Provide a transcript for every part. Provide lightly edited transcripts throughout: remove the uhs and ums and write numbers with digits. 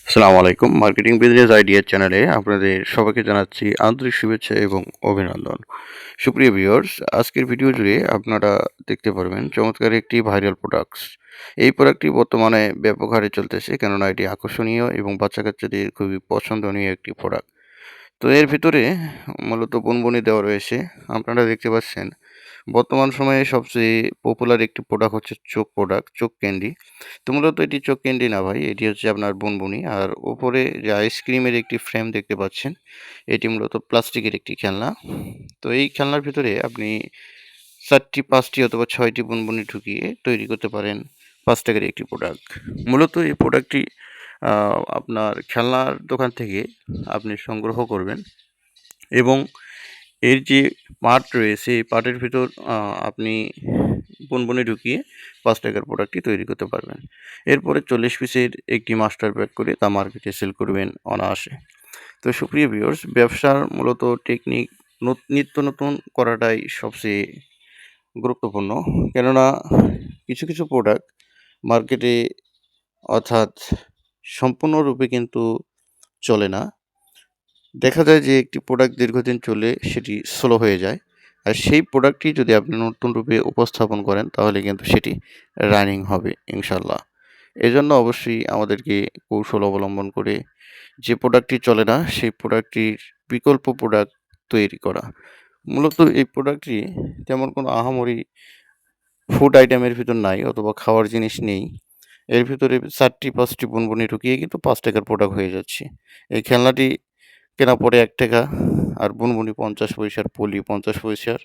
আসসালামু আলাইকুম। Marketing business idea চ্যানেলে আপনাদের সবাইকে জানাচ্ছি আন্তরিক শুভেচ্ছা এবং অভিনন্দন। সুপ্রিয় ভিউয়ার্স, আজকের ভিডিও জুড়ে আপনারা দেখতে পারবেন চমৎকার একটি ভাইরাল প্রোডাক্টস। এই প্রোডাক্টটি বর্তমানে ব্যাপক হারে চলতেছে, কেননা এটি আকর্ষণীয় এবং বাচ্চা-কাচ্চাদের খুবই পছন্দনীয় একটি প্রোডাক্ট। তো এর ভিতরে মূলত বুনবুনি দেওয়া রয়েছে। আপনারা দেখতে পাচ্ছেন বর্তমান সময়ে সবচেয়ে পপুলার একটি প্রোডাক্ট হচ্ছে চোখ প্রোডাক্ট, চোখ ক্যান্ডি। তো মূলত এটি চোখ ক্যান্ডি না ভাই, এটি হচ্ছে আপনার বুনবুনি। আর উপরে যে আইসক্রিমের একটি ফ্রেম দেখতে পাচ্ছেন, এটি মূলত প্লাস্টিকের একটি খেলনা। তো এই খেলনার ভিতরে আপনি ৪টি, ৫টি অথবা ৬টি বুনবুনি ঢুকিয়ে তৈরি করতে পারেন ৳৫ একটি প্রোডাক্ট। মূলত এই প্রোডাক্টটি আপনার খেলনার দোকান থেকে আপনি সংগ্রহ করবেন এবং এর যে পার্ট রয়েছে, এই পার্টের ভিতর আপনি বুনবুনি ঢুকিয়ে ৳৫ প্রোডাক্টটি তৈরি করতে পারবেন। এরপরে ৪০ পিসের একটি মাস্টার প্যাক করে তা মার্কেটে সেল করবেন অনায়াসে। তো সুপ্রিয় ভিউয়ার্স, ব্যবসার মূলত টেকনিক নিত্য নতুন করাটাই সবচেয়ে গুরুত্বপূর্ণ। কেননা কিছু প্রোডাক্ট মার্কেটে অর্থাৎ সম্পূর্ণরূপে কিন্তু চলে না। দেখা যায় যে একটি প্রোডাক্ট দীর্ঘদিন চলে সেটি স্লো হয়ে যায়। আর সেই প্রোডাক্টটি যদি আপনি নতুন রূপে উপস্থাপন করেন তাহলে কিন্তু সেটি রানিং হবে ইনশাআল্লাহ। এজন্য অবশ্যই আমাদেরকে কৌশল অবলম্বন করে যে প্রোডাক্টটি চলে না সেই প্রোডাক্টটির বিকল্প প্রোডাক্ট তৈরি করা। মূলত এই প্রোডাক্টটি তেমন কোনো আহামরি ফুড আইটেমের ভিতর নাই অথবা খাওয়ার জিনিস নেই। এর ভিতরে ৪টি ৫টি বুনবুনি ঢুকিয়ে কিন্তু ৳৫ প্রোডাক্ট হয়ে যাচ্ছে। এই খেলনাটি কেনা পড়ে ৳১ আর বুনবুনি ৫০ পয়সার, পলি ৫০ পয়সার,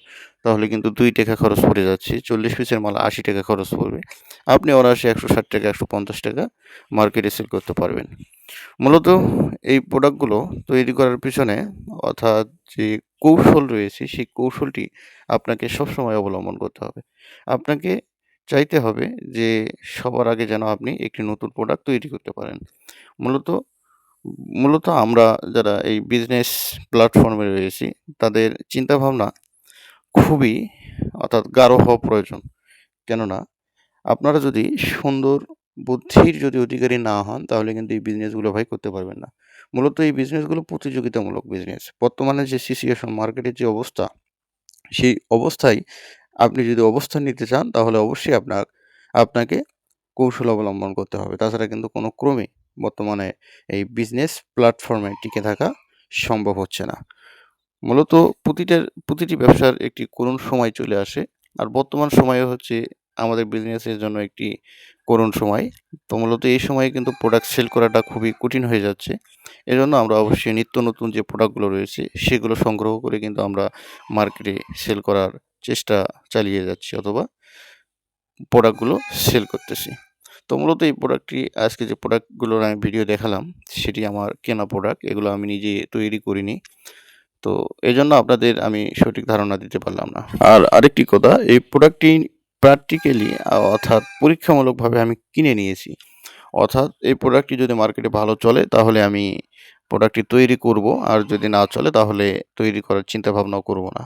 তাহলে কিন্তু ৳২ খরচ পড়ে যাচ্ছে। ৪০ পিসের মাল ৳৮০ খরচ পড়বে। আপনি অনায়াসে ৳১৬০, ৳১৫০ মার্কেটে সেল করতে পারবেন। মূলত এই প্রোডাক্টগুলো তৈরি করার পিছনে অর্থাৎ যে কৌশল রয়েছে, সেই কৌশলটি আপনাকে সবসময় অবলম্বন করতে হবে। আপনাকে চাইতে হবে যে সবার আগে যেন আপনি একটি নতুন প্রোডাক্ট তৈরি করতে পারেন। মূলত মূলত আমরা যারা এই বিজনেস প্ল্যাটফর্মে রয়েছি, তাদের চিন্তাভাবনা খুবই অর্থাৎ গাঢ় হওয়া প্রয়োজন। কেননা আপনারা যদি সুন্দর বুদ্ধির যদি অধিকারী না হন, তাহলে কিন্তু এই বিজনেসগুলো ভাই করতে পারবেন না। মূলত এই বিজনেসগুলো প্রতিযোগিতামূলক বিজনেস। বর্তমানে যে সিচুয়েশন, মার্কেটের যে অবস্থা, সেই অবস্থায় আপনি যদি অবস্থান নিতে চান, তাহলে অবশ্যই আপনাকে কৌশল অবলম্বন করতে হবে। তাছাড়া কিন্তু কোনো ক্রমেই বর্তমানে এই বিজনেস প্ল্যাটফর্মে টিকে থাকা সম্ভব হচ্ছে না। মূলত প্রতিটি ব্যবসার একটি করুণ সময় চলে আসে। আর বর্তমান সময়ে হচ্ছে আমাদের বিজনেসের জন্য একটি করুণ সময়। তো মূলত এই সময়ে কিন্তু প্রোডাক্ট সেল করাটা খুবই কঠিন হয়ে যাচ্ছে। এজন্য আমরা অবশ্যই নিত্য নতুন যে প্রোডাক্টগুলো রয়েছে সেগুলো সংগ্রহ করে কিন্তু আমরা মার্কেটে সেল করার চেষ্টা চালিয়ে যাচ্ছি অথবা প্রোডাক্টগুলো সেল করতেছি। তো মূলত এই প্রোডাক্টটি আজকে যে প্রোডাক্টগুলোর আমি ভিডিও দেখালাম সেটি আমার কেনা প্রোডাক্ট। এগুলো আমি নিজে তৈরি করিনি। তো এজন্য আপনাদের আমি সঠিক ধারণা দিতে পারলাম না। আর আরেকটি কথা, এই প্রোডাক্টটি প্র্যাকটিক্যালি অর্থাৎ পরীক্ষামূলকভাবে আমি কিনে নিয়েছি। অর্থাৎ এই প্রোডাক্টটি যদি মার্কেটে ভালো চলে তাহলে আমি প্রোডাক্টটি তৈরি করব। আর যদি না চলে তাহলে তৈরি করার চিন্তাভাবনাও করব না।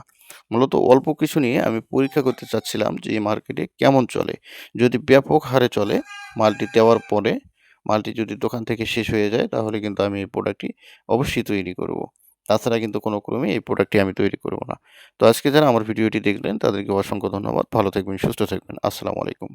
মূলত অল্প কিছু নিয়ে আমি পরীক্ষা করতে চাচ্ছিলাম যে এই মার্কেটে কেমন চলে। যদি ব্যাপক হারে চলে, মালটি দেওয়ার পরে মালটি যদি দোকান থেকে শেষ হয়ে যায় তাহলে কিন্তু আমি এই প্রোডাক্টটি অবশ্যই তৈরি করব। তাছাড়া কিন্তু কোনো ক্রমেই এই প্রোডাক্টটি আমি তৈরি করব না। তো আজকে যারা আমার ভিডিওটি দেখলেন তাদেরকে অসংখ্য ধন্যবাদ। ভালো থাকবেন, সুস্থ থাকবেন। আসসালামু আলাইকুম।